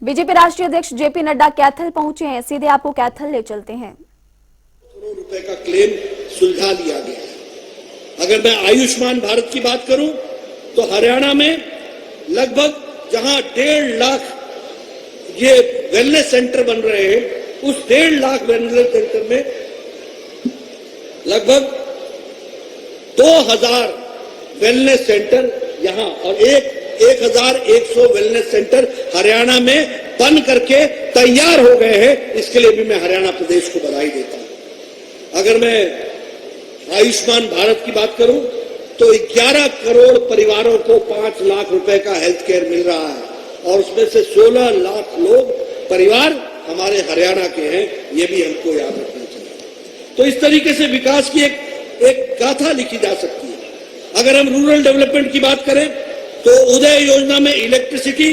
BJP राष्ट्रीय अध्यक्ष JP Nadda Kaithal पहुंचे हैं। सीधे आपको कैथल ले चलते हैं। करोड़ रुपए का क्लेम सुलझा लिया गया है। अगर मैं आयुष्मान भारत की बात करूं तो हरियाणा में लगभग जहां 1.5 लाख ये वेलनेस सेंटर बन रहे हैं, उस 1.5 लाख वेलनेस सेंटर में लगभग 2000 वेलनेस सेंटर यहां और 1100 वेलनेस सेंटर हरियाणा में बन करके तैयार हो गए हैं। इसके लिए भी मैं हरियाणा प्रदेश को बधाई देता हूं। अगर मैं आयुष्मान भारत की बात करूं तो 11 करोड़ परिवारों को 5 लाख रुपए का हेल्थ केयर मिल रहा है और उसमें से 16 लाख लोग परिवार हमारे हरियाणा के हैं। ये भी हमको याद रखना चाहिए। तो इस तरीके से विकास की एक गाथा लिखी जा सकती है। अगर हम रूरल डेवलपमेंट की बात करें तो उदय योजना में इलेक्ट्रिसिटी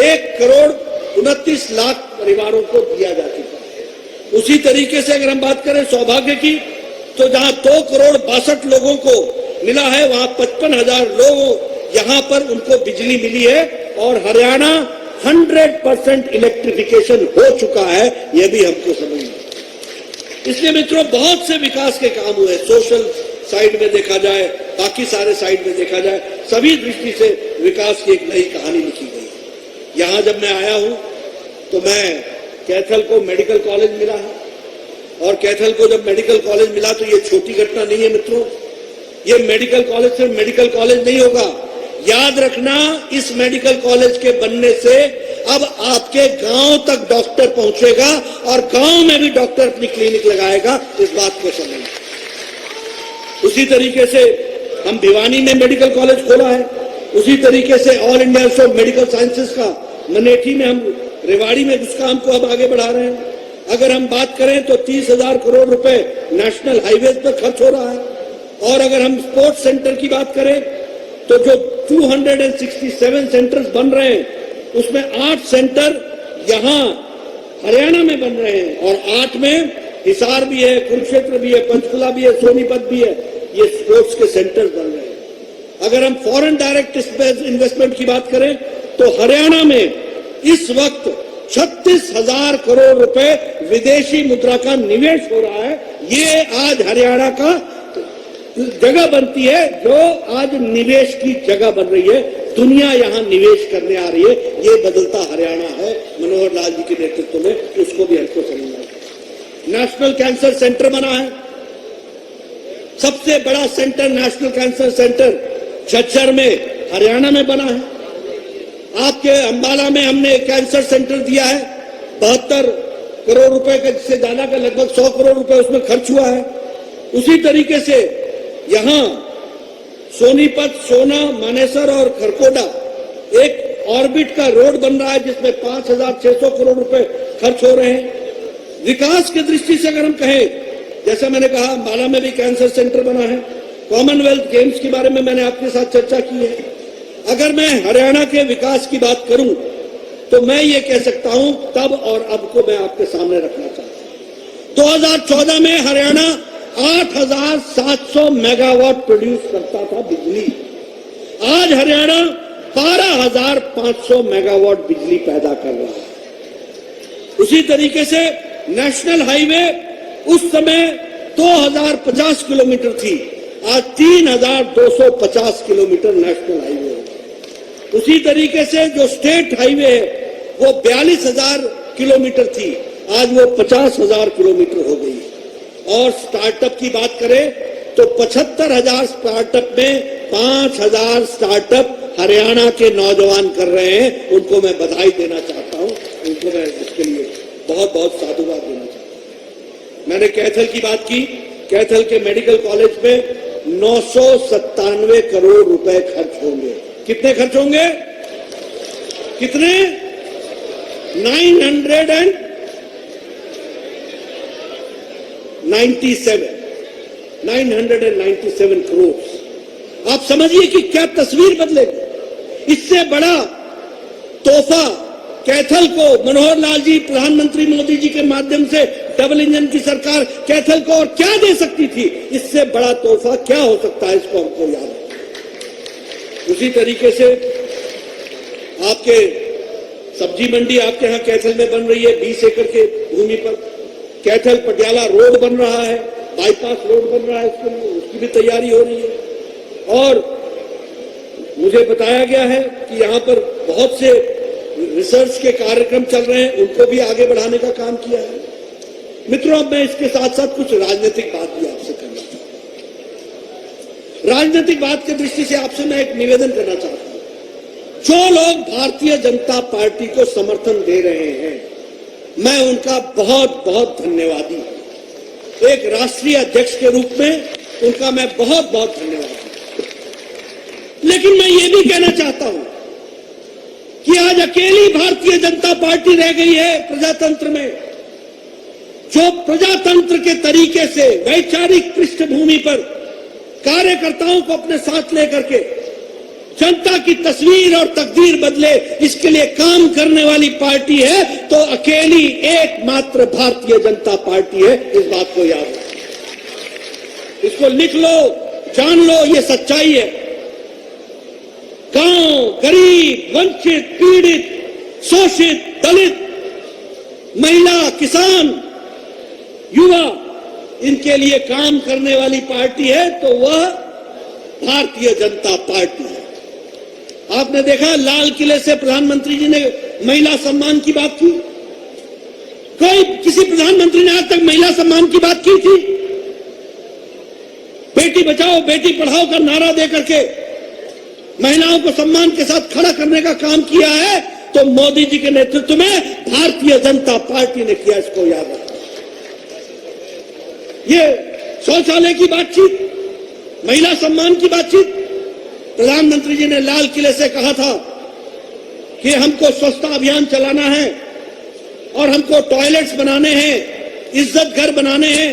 1 करोड़ 29 लाख परिवारों को दिया जा चुका है। उसी तरीके से अगर हम बात करें सौभाग्य की तो जहां 2 करोड़ 62 लोगों को मिला है, वहां 55,000 लोग यहां पर उनको बिजली मिली है और हरियाणा 100% इलेक्ट्रिफिकेशन हो चुका है। यह भी हमको समझना है। इसलिए मित्रों बहुत से विकास के काम हुए, सोशल साइड में देखा जाए, बाकी सारे साइड में देखा जाए, सभी दृष्टि से विकास की एक नई कहानी लिखी गई। यहां जब मैं आया हूं तो मैं कैथल को मेडिकल कॉलेज मिला है और कैथल को जब मेडिकल कॉलेज मिला तो ये छोटी घटना नहीं है मित्रों। ये मेडिकल कॉलेज सिर्फ मेडिकल कॉलेज नहीं होगा। याद रखना, इस मेडिकल कॉलेज के बनने से अब आपके गांव तक डॉक्टर पहुंचेगा और गांव में भी डॉक्टर अपनी क्लिनिक लगाएगा। इस बात को समझना। उसी तरीके से हम भिवानी में मेडिकल कॉलेज खोला है। उसी तरीके से all India institute of medical sciences का मनेठी में, हम रेवाड़ी में उस काम को अब आगे बढ़ा रहे हैं। अगर हम बात करें तो 30,000 करोड़ रुपए नेशनल हाईवे पर खर्च हो रहा है। और अगर हम स्पोर्ट्स सेंटर की बात करें तो जो 267 सेंटर्स बन रहे हैं उसमें 8 सेंटर यहां हरियाणा में बन रहे हैं और 8 में हिसार भी है, कुरुक्षेत्र भी है, पंचकुला भी है, सोनीपत भी है। ये स्पोर्ट्स के सेंटर्स बन रहे हैं। अगर हम फॉरेन डायरेक्ट इन्वेस्टमेंट की बात करें तो हरियाणा में इस वक्त 36,000 करोड़ रुपए विदेशी मुद्रा का निवेश हो रहा है। ये आज हरियाणा का जगह बनती है जो आज निवेश की जगह बन रही है। दुनिया यहां निवेश करने आ रही है। ये बदलता हरियाणा है मनोहर लाल जी के नेतृत्व में, उसको भी हमको समझना है। नेशनल कैंसर सेंटर बना है, सबसे बड़ा centre national cancer centre Jhajjar में हरियाणा में बना है। आपके अंबाला में हमने कैंसर सेंटर दिया है, 72 करोड़ रुपए का, जिससे ज्यादा का लगभग 100 करोड़ रुपए उसमें खर्च हुआ है। उसी तरीके से यहां सोनीपत, सोना, मानेसर और खरकोडा एक ऑर्बिट का रोड बन रहा है जिसमें 5,600 करोड़ रुपए खर्च हो रहे हैं। विकास की दृष्टि से अगर हम कहें, जैसा मैंने कहा अंबाला में भी कैंसर सेंटर बना है। कॉमनवेल्थ गेम्स के बारे में मैंने आपके साथ चर्चा की है। अगर मैं हरियाणा के विकास की बात करूं तो मैं ये कह सकता हूं तब और अब को मैं आपके सामने रखना चाहता हूं। 2014 में हरियाणा 8,700 मेगावाट प्रोड्यूस करता था बिजली। आज हरियाणा 12,500 मेगावाट बिजली पैदा कर रहा है। उसी तरीके से नेशनल हाईवे उस समय 2,050 किलोमीटर थी, आज 3,250 किलोमीटर नेशनल हाईवे है। उसी तरीके से जो स्टेट हाईवे है वो 42,000 किलोमीटर थी, आज वो 50,000 किलोमीटर हो गई। और स्टार्टअप की बात करें तो 75,000 स्टार्टअप में 5,000 स्टार्टअप हरियाणा के नौजवान कर रहे हैं। उनको मैं बधाई देना चाहता हूं, उनको मैं इसके लिए बहुत बहुत साधुवाद देना चाहता हूं। मैंने कैथल की बात की। कैथल के मेडिकल कॉलेज में 997 करोड़ रुपए खर्च होंगे। कितने खर्च होंगे? कितने? 997 करोड़। आप समझिए कि क्या तस्वीर बदलेगी। इससे बड़ा तोहफा कैथल को मनोहर लाल जी, प्रधानमंत्री मोदी जी के माध्यम से डबल इंजन की सरकार कैथल को और क्या दे सकती थी। इससे बड़ा तोहफा क्या हो सकता है, इसको हमको याद है। उसी तरीके से आपके सब्जी मंडी आपके यहाँ कैथल में बन रही है 20 एकड़ के भूमि पर। कैथल पटियाला रोड बन रहा है, बाईपास रोड बन रहा है, उसकी भी तैयारी हो रही है। और मुझे बताया गया है कि यहाँ पर बहुत से रिसर्च के कार्यक्रम चल रहे हैं, उनको भी आगे बढ़ाने का काम किया है। मित्रों, अब मैं इसके साथ साथ कुछ राजनीतिक बात भी आपसे करना चाहता हूं। राजनीतिक बात की दृष्टि से आपसे मैं एक निवेदन करना चाहता हूं। जो लोग भारतीय जनता पार्टी को समर्थन दे रहे हैं, मैं उनका बहुत बहुत धन्यवादी हूं। एक राष्ट्रीय अध्यक्ष के रूप में उनका मैं बहुत बहुत धन्यवादी हूं। लेकिन मैं ये भी कहना चाहता हूं कि आज अकेली भारतीय जनता पार्टी रह गई है प्रजातंत्र में, जो प्रजातंत्र के तरीके से वैचारिक पृष्ठभूमि पर कार्यकर्ताओं को अपने साथ लेकर के जनता की तस्वीर और तकदीर बदले, इसके लिए काम करने वाली पार्टी है तो अकेली एकमात्र भारतीय जनता पार्टी है। इस बात को याद रखो, इसको लिख लो, जान लो, ये सच्चाई है। गांव, गरीब, वंचित, पीड़ित, शोषित, दलित, महिला, किसान, युवा, इनके लिए काम करने वाली पार्टी है तो वह भारतीय जनता पार्टी है। आपने देखा लाल किले से प्रधानमंत्री जी ने महिला सम्मान की बात की। कोई किसी प्रधानमंत्री ने आज तक महिला सम्मान की बात की थी? बेटी बचाओ बेटी पढ़ाओ का नारा देकर के महिलाओं को सम्मान के साथ खड़ा करने का काम किया है तो मोदी जी के नेतृत्व में भारतीय जनता पार्टी ने किया। इसको याद रखना। ये शौचालय की बातचीत, महिला सम्मान की बातचीत, प्रधानमंत्री जी ने लाल किले से कहा था कि हमको स्वच्छता अभियान चलाना है और हमको टॉयलेट्स बनाने हैं, इज्जत घर बनाने हैं।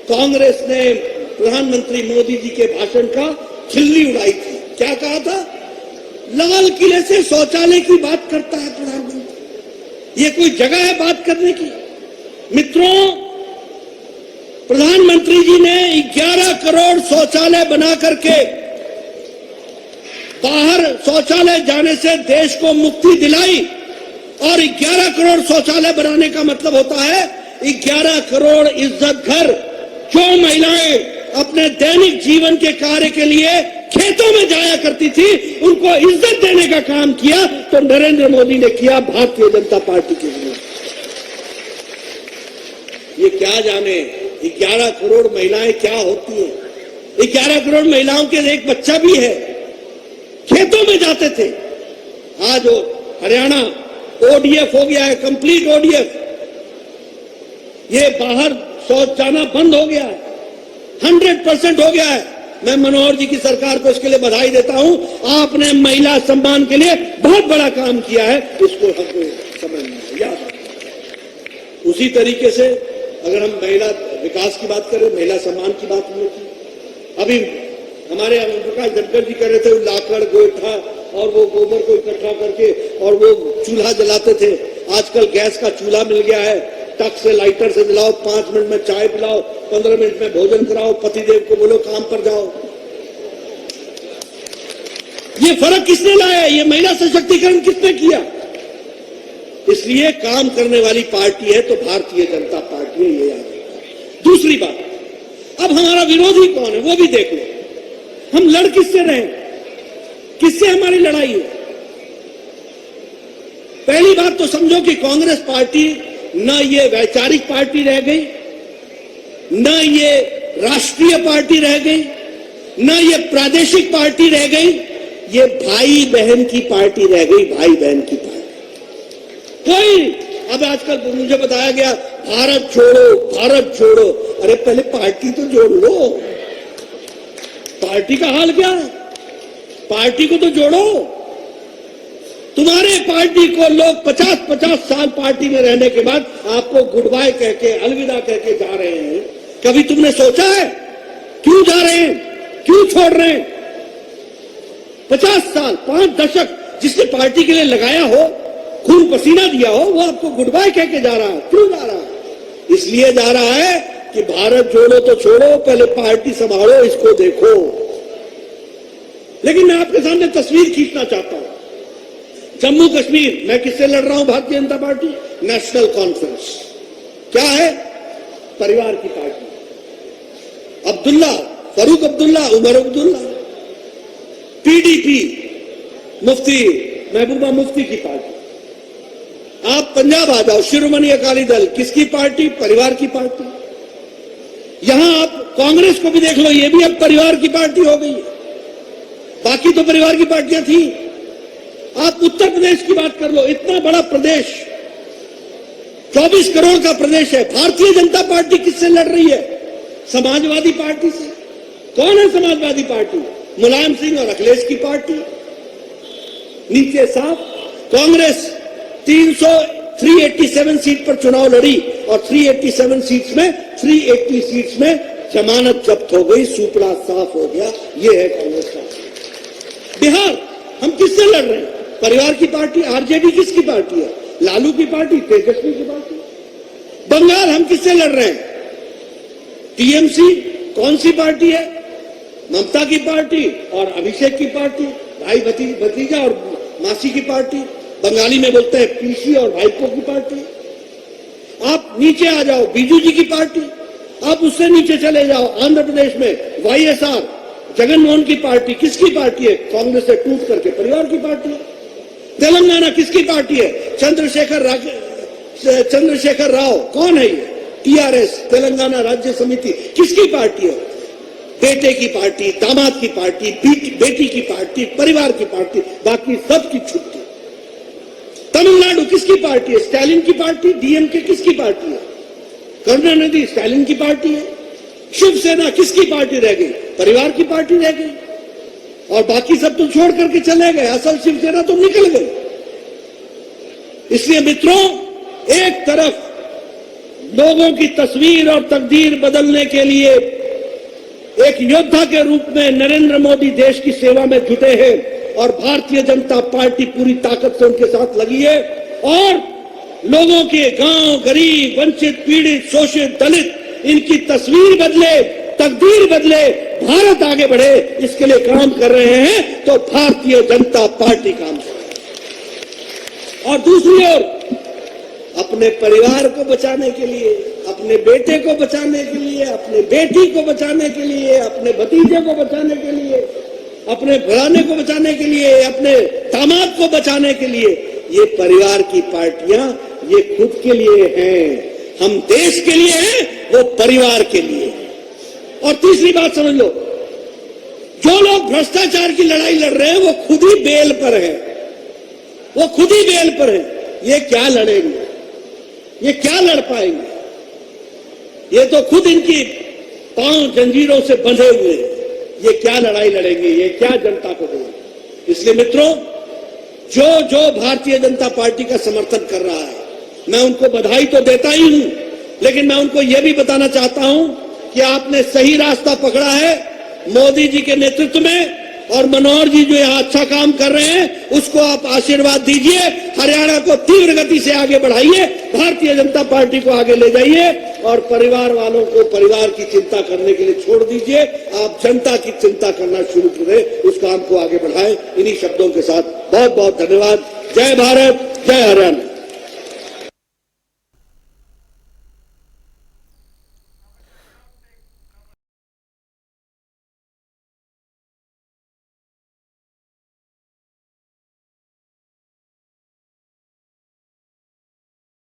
कांग्रेस ने प्रधानमंत्री मोदी जी के भाषण का खिल्ली उड़ाई थी। क्या कहा था? लाल किले से शौचालय की बात करता है प्रधानमंत्री, ये कोई जगह है बात करने की? मित्रों, प्रधानमंत्री जी ने 11 करोड़ शौचालय बना करके बाहर शौचालय जाने से देश को मुक्ति दिलाई। और 11 करोड़ शौचालय बनाने का मतलब होता है 11 करोड़ इज्जत घर। जो महिलाएं अपने दैनिक जीवन के कार्य के लिए खेतों में जाया करती थी, उनको इज्जत देने का काम किया तो नरेंद्र मोदी ने किया भारतीय जनता पार्टी के लिए। ये क्या जाने 11 करोड़ महिलाएं क्या होती हैं। 11 करोड़ महिलाओं के एक बच्चा भी है, खेतों में जाते थे। आज हरियाणा ओडीएफ हो गया है, कंप्लीट ओडीएफ। ये बाहर शौच जाना बंद हो गया है, 100% हो गया है। मैं मनोहर जी की सरकार को इसके लिए बधाई देता हूं। आपने महिला सम्मान के लिए बहुत बड़ा काम किया है, इसको हमको समझना है, याद रखना। उसी तरीके से अगर हम महिला विकास की बात करें, महिला सम्मान की बात हमने की। अभी हमारे प्रकाश धनखड़ जी कर रहे थे, लाकड़ गोईठा और वो गोबर को इकट्ठा करके और वो चूल्हा जलाते थे। आजकल गैस का चूल्हा मिल गया है, टक से लाइटर से जलाओ, 5 मिनट में चाय पिलाओ, 15 मिनट में भोजन कराओ, पतिदेव को बोलो काम पर जाओ। ये फर्क किसने लाया? ये महिला सशक्तिकरण किसने किया? इसलिए काम करने वाली पार्टी है तो भारतीय जनता पार्टी है, ये याद रखना। दूसरी बात, अब हमारा विरोधी कौन है वो भी देख लो। हम लड़ किससे रहे, किससे हमारी लड़ाई है? पहली बात तो समझो कि कांग्रेस पार्टी न ये वैचारिक पार्टी रह गई, न ये राष्ट्रीय पार्टी रह गई, न ये प्रादेशिक पार्टी रह गई, ये भाई बहन की पार्टी रह गई, भाई बहन की पार्टी। कोई अब आजकल मुझे बताया गया भारत छोड़ो भारत छोड़ो। अरे पहले पार्टी तो जोड़ लो। पार्टी का हाल क्या है? पार्टी को तो जोड़ो। तुम्हारे पार्टी को लोग 50-50 साल पार्टी में रहने के बाद आपको गुड बाय कह के अलविदा कह के जा रहे हैं। कभी तुमने सोचा है क्यों जा रहे हैं, क्यों छोड़ रहे हैं? 50 साल 5 दशक जिसने पार्टी के लिए लगाया हो, खून पसीना दिया हो, वो आपको गुड बाय कह के जा रहा है। क्यों जा रहा है? इसलिए जा रहा है कि भारत जोड़ो तो छोड़ो, पहले पार्टी संभालो, इसको देखो। लेकिन मैं आपके सामने तस्वीर खींचना चाहता हूं। जम्मू कश्मीर मैं किससे लड़ रहा हूं? Bharatiya Janata party. National conference क्या है? परिवार की पार्टी। अब्दुल्ला, फारूक अब्दुल्ला, उमर अब्दुल्ला। पीडीपी, मुफ्ती महबूबा मुफ्ती की पार्टी। आप पंजाब आ जाओ, शिरोमणि अकाली दल किसकी पार्टी? परिवार की पार्टी। यहां आप कांग्रेस को भी देख लो, ये भी अब परिवार की पार्टी हो गई है। बाकी तो परिवार की पार्टियां थी। आप उत्तर प्रदेश की बात कर लो, इतना बड़ा प्रदेश, 24 करोड़ का प्रदेश है। भारतीय जनता पार्टी किससे लड़ रही है? समाजवादी पार्टी से। कौन है समाजवादी पार्टी? मुलायम सिंह और अखिलेश की पार्टी। नीचे साफ कांग्रेस 387 सीट पर चुनाव लड़ी और 387 सीट्स में 380 सीट्स में जमानत जब्त हो गई, सुपड़ा साफ हो गया। ये है कांग्रेस का। बिहार हम किससे लड़ रहे हैं? परिवार की पार्टी। आरजेडी किसकी पार्टी है? लालू की पार्टी, तेजस्वी की पार्टी। बंगाल हम किससे लड़ रहे हैं? टीएमसी कौन सी पार्टी है? ममता की पार्टी और अभिषेक की पार्टी, भाई भतीजा और मासी की पार्टी। बंगाली में बोलते हैं पीसी और भाईपो की पार्टी। आप नीचे आ जाओ, बीजू जी की पार्टी। आप उससे नीचे चले जाओ, आंध्र प्रदेश में वाईएसआर, जगनमोहन की पार्टी। किसकी पार्टी है? कांग्रेस से टूट करके परिवार की पार्टी है। तेलंगाना किसकी पार्टी है? चंद्रशेखर राव। कौन है ये? टीआरएस, तेलंगाना राज्य समिति। किसकी पार्टी है? बेटे की पार्टी, दामाद की पार्टी, बेटी की पार्टी, परिवार की पार्टी, बाकी सबकी छुट्टी। तमिलनाडु किसकी पार्टी है? स्टालिन की पार्टी। डीएमके किसकी पार्टी है? करुणानिधि स्टालिन की पार्टी है। शिवसेना किसकी पार्टी रह गई? परिवार की पार्टी रह गई। और बाकी सब तो छोड़ करके चले गए, असल शिवसेना तो निकल गई। इसलिए मित्रों, एक तरफ लोगों की तस्वीर और तकदीर बदलने के लिए एक योद्धा के रूप में नरेंद्र मोदी देश की सेवा में जुटे हैं और भारतीय जनता पार्टी पूरी ताकत से उनके साथ लगी है। और लोगों के गांव, गरीब, वंचित, पीड़ित, शोषित, दलित, इनकी तस्वीर बदले, तकदीर बदले, भारत आगे बढ़े, इसके लिए काम कर रहे हैं। तो भारतीय जनता पार्टी काम कर रही है। और दूसरी ओर अपने परिवार को बचाने के लिए, अपने बेटे को बचाने के लिए, अपने बेटी को बचाने के लिए, अपने भतीजे को बचाने के लिए, अपने घराने को बचाने के लिए, अपने दामाद को बचाने के लिए, ये परिवार की पार्टियां ये खुद के लिए हैं। हम देश के लिए हैं, वो परिवार के लिए हैं। और तीसरी बात समझ लो, जो लोग भ्रष्टाचार की लड़ाई लड़ रहे हैं वो खुद ही बेल पर है। वो खुद ही बेल पर है। ये क्या लड़ेंगे? ये क्या लड़ पाएंगे? ये तो खुद इनकी पांव जंजीरों से बंधे हुए हैं। ये क्या लड़ाई लड़ेंगे? ये क्या जनता को देंगे? इसलिए मित्रों, जो भारतीय जनता पार्टी का समर्थन कर रहा है, मैं उनको बधाई तो देता ही हूं, लेकिन मैं उनको यह भी बताना चाहता हूं कि आपने सही रास्ता पकड़ा है मोदी जी के नेतृत्व में। और मनोहर जी जो यहां अच्छा काम कर रहे हैं, उसको आप आशीर्वाद दीजिए। हरियाणा को तीव्र गति से आगे बढ़ाइए, भारतीय जनता पार्टी को आगे ले जाइए और परिवार वालों को परिवार की चिंता करने के लिए छोड़ दीजिए। आप जनता की चिंता करना शुरू करें, उस काम को आगे बढ़ाएं। इन्हीं शब्दों के साथ बहुत बहुत धन्यवाद। जय भारत, जय हरियाणा।